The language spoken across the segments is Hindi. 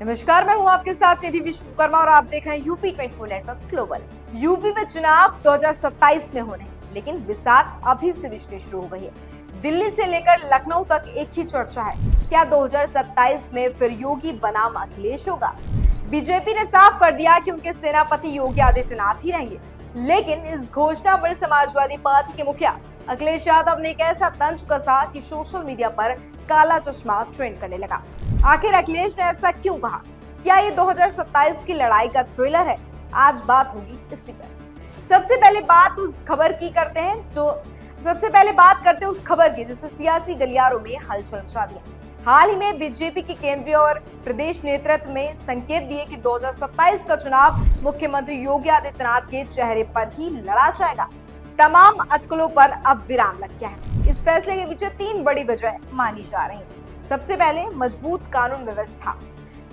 नमस्कार, मैं हूं आपके साथ निधि विश्वकर्मा और आप देख रहे हैं यूपी 24 नेटवर्क ग्लोबल। यूपी में चुनाव 2027 में होने हैं, लेकिन बिसात अभी से रिश्ते शुरू हो गई है। दिल्ली से लेकर लखनऊ तक एक ही चर्चा है, क्या 2027 में फिर योगी बनाम अखिलेश होगा? बीजेपी ने साफ कर दिया कि उनके सेनापति योगी आदित्यनाथ ही रहेंगे, लेकिन इस घोषणा पर समाजवादी पार्टी के मुखिया अखिलेश यादव ने एक ऐसा तंज कसा कि सोशल मीडिया पर काला चश्मा ट्रेंड करने लगा। आखिर अखिलेश ने ऐसा क्यों कहा? क्या ये 2027 की लड़ाई का थ्रिलर है? आज बात होगी इसी पर। सबसे पहले बात करते हैं उस खबर की जिसने सियासी गलियारों में हलचल मचा दिया। हाल ही में बीजेपी के केंद्रीय और प्रदेश नेतृत्व में संकेत दिए कि 2027 का चुनाव मुख्यमंत्री योगी आदित्यनाथ के चेहरे पर ही लड़ा जाएगा। तमाम अटकलों पर अब विराम लग गया है। इस फैसले के पीछे 3 बड़ी वजह मानी जा रही है। सबसे पहले मजबूत कानून व्यवस्था।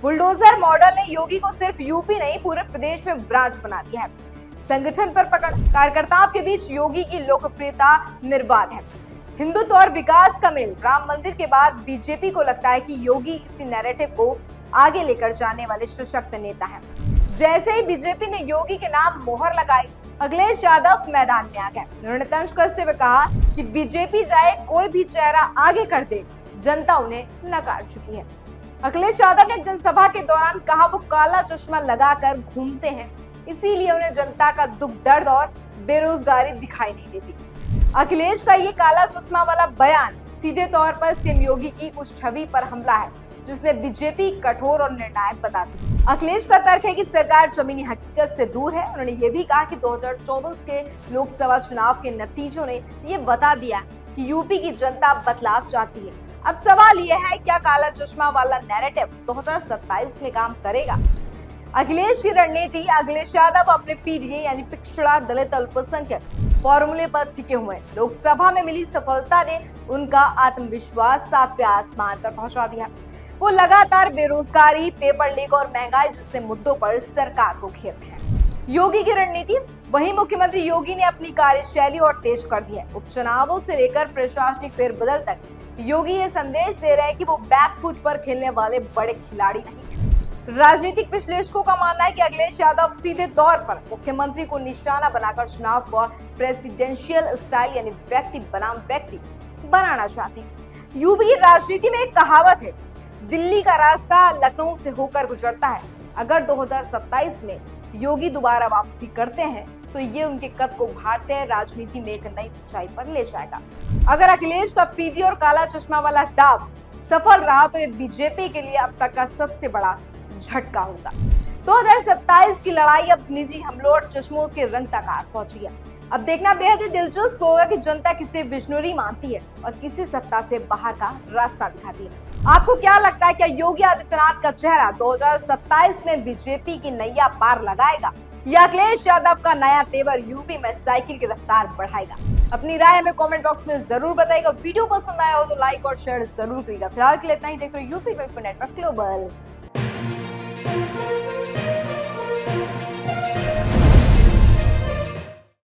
बुलडोजर मॉडल ने योगी को सिर्फ यूपी नहीं पूरे प्रदेश में ब्रांच बना दिया है। संगठन पर पकड़, कार्यकर्ताओं के बीच योगी की लोकप्रियता निर्बाध है। हिंदुत्व और विकास का मेल। राम मंदिर के बाद बीजेपी को लगता है कि योगी इसी नैरेटिव को आगे लेकर जाने वाले सशक्त नेता हैं। जैसे ही बीजेपी ने योगी के नाम मोहर लगाई, अखिलेश यादव मैदान में आ गए। उन्होंने तंज कसते हुए कहा कि बीजेपी चाहे कोई भी चेहरा आगे कर दे, जनता उन्हें नकार चुकी है। अखिलेश यादव ने जनसभा के दौरान कहा वो काला चश्मा लगाकर घूमते हैं, इसीलिए उन्हें जनता का दुख दर्द और बेरोजगारी दिखाई नहीं देती। अखिलेश का ये काला चश्मा वाला बयान सीधे तौर पर सीएम योगी की उस छवि पर हमला है जिसने बीजेपी कठोर और निर्णायक बताती। अखिलेश का तर्क है कि सरकार जमीनी हकीकत से दूर है। उन्होंने ये भी कहा कि 2024 के लोकसभा चुनाव के नतीजों ने ये बता दिया कि यूपी की जनता बदलाव चाहती है। अब सवाल ये है, क्या काला चश्मा वाला नैरेटिव 2027 में काम करेगा? अखिलेश की रणनीति। अखिलेश यादव अपने पीडीए यानी पिछड़ा दलित अल्पसंख्यक फॉर्मूले पर टिके हुए हैं। लोकसभा में मिली सफलता ने उनका आत्मविश्वास 7वें आसमान पर पहुंचा दिया। वो लगातार बेरोजगारी, पेपर लीक और महंगाई जैसे मुद्दों पर सरकार को घेरते हैं। योगी की रणनीति। वहीं मुख्यमंत्री योगी ने अपनी कार्यशैली और तेज कर दी है। उपचुनावों से लेकर प्रशासनिक फेरबदल तक योगी ये संदेश दे रहे हैं कि वो बैकफुट पर खेलने वाले बड़े खिलाड़ी नहीं। राजनीतिक विश्लेषकों का मानना है कि अखिलेश यादव सीधे तौर पर मुख्यमंत्री को निशाना बनाकर चुनाव को प्रेसिडेंशियल स्टाइल यानी व्यक्ति बनाम व्यक्ति बनाना चाहते हैं। यूपी की राजनीति में एक कहावत है, दिल्ली का रास्ता लखनऊ से होकर गुजरता है। अगर 2027 में योगी दोबारा वापसी करते हैं तो ये उनके कद को भारतीय राजनीति में एक नई ऊंचाई पर ले जाएगा। अगर अखिलेश का पीडी और काला चश्मा वाला दाव सफल रहा तो ये बीजेपी के लिए अब तक का सबसे बड़ा झटका होगा। 2027 की लड़ाई अब निजी हमलों और चश्मों के रंग तक आ पहुंची है। अब देखना बेहद ही दिलचस्प होगा कि जनता किसे विजनरी मानती है और किसी सत्ता से बाहर का रास्ता दिखाती है। आपको क्या लगता है, क्या योगी आदित्यनाथ का चेहरा 2027 में बीजेपी की नैया पार लगाएगा या अखिलेश यादव का नया तेवर यूपी में साइकिल की रफ्तार बढ़ाएगा? अपनी राय हमें कमेंट बॉक्स में जरूर बताइएगा। वीडियो पसंद आया हो तो लाइक और शेयर जरूर करिएगा। फिलहाल के लिए इतना ही। देख रहे हो यूपी 24 नेटवर्क ग्लोबल।